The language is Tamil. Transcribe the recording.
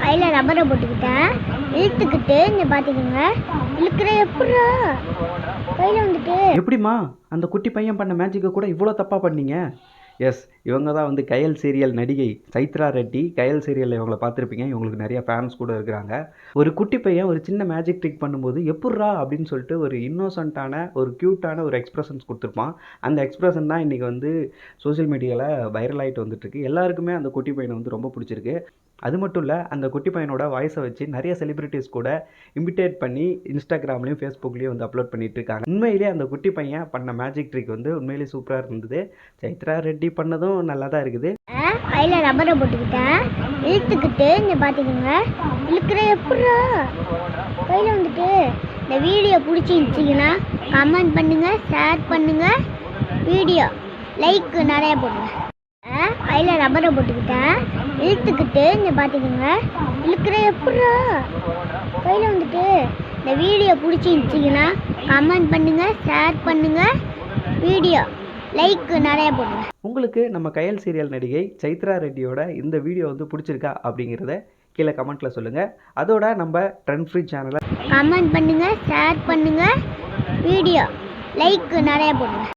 கையில் ரப்பரை போட்டுக்கிட்டேன், இழுத்துக்கிட்டு இங்கே பார்த்துக்கோங்க. இழுக்கிற எப்படா கையில் வந்துட்டு. எப்படிம்மா அந்த குட்டி பையன் பண்ண மேஜிக்கை கூட இவ்வளோ தப்பாக பண்ணீங்க? எஸ், இவங்க தான் வந்து கயல் சீரியல் நடிகை சைத்ரா ரெட்டி. கயல் சீரியலில் இவங்களை பார்த்துருப்பீங்க. இவங்களுக்கு நிறைய ஃபேன்ஸ் கூட இருக்கிறாங்க. ஒரு குட்டி பையன் ஒரு சின்ன மேஜிக் ட்ரிக் பண்ணும்போது எப்புட்றா அப்படின்னு சொல்லிட்டு ஒரு இன்னோசண்ட்டான ஒரு க்யூட்டான ஒரு எக்ஸ்பிரஷன்ஸ் கொடுத்துருப்பான். அந்த எக்ஸ்பிரஷன் தான் இன்றைக்கி வந்து சோஷியல் மீடியாவில் வைரல் ஆகிட்டு வந்துட்டுருக்கு. எல்லாருக்குமே அந்த குட்டி பையனை வந்து ரொம்ப பிடிச்சிருக்கு. அது மட்டும் இல்லை, அந்த குட்டி பையனோட வாய்ஸை வச்சு நிறைய செலிப்ரிட்டிஸ் கூட இமிட்டேட் பண்ணி இன்ஸ்டாகிராம்லேயும் ஃபேஸ்புக்லேயும் வந்து அப்லோட் பண்ணிட்டு இருக்காங்க. உண்மையிலேயே அந்த குட்டி பையன் பண்ண மேஜிக் ட்ரிக் வந்து உண்மையிலேயே சூப்பராக இருந்தது. சைத்ரா ரெட்டி பண்ணதும் நல்லா தான் இருக்குது. கையில் ரப்பரை போட்டுக்கிட்டேன், இழுத்துக்கிட்டு இங்கே பார்த்துக்கோங்க. இழுக்கிற எப்படா கையில் வந்துட்டு. இந்த வீடியோ பிடிச்சிருந்துச்சிங்கன்னா கமெண்ட் பண்ணுங்கள், ஷேர் பண்ணுங்கள், வீடியோ லைக் நிறைய போடுங்க. கையில் ரப்பரை போட்டுக்கிட்டேன், இழுத்துக்கிட்டு இங்கே பார்த்துக்கோங்க. இழுக்கிற எப்படா கையில் வந்துட்டு. இந்த வீடியோ பிடிச்சிருந்துச்சிங்கன்னா கமெண்ட் பண்ணுங்கள், ஷேர் பண்ணுங்கள், வீடியோ லைக் நிறைய போடுங்க. உங்களுக்கு நம்ம கயல் சீரியல் நடிகை சைத்ரா ரெட்டியோட இந்த வீடியோ வந்து பிடிச்சிருக்கா அப்படிங்கிறத கீழே கமெண்ட்டில் சொல்லுங்கள். அதோட நம்ம ட்ரெண்ட் ஃப்ரீ சேனலை கமெண்ட் பண்ணுங்கள், ஷேர் பண்ணுங்கள், வீடியோ லைக் நிறைய போடுங்க.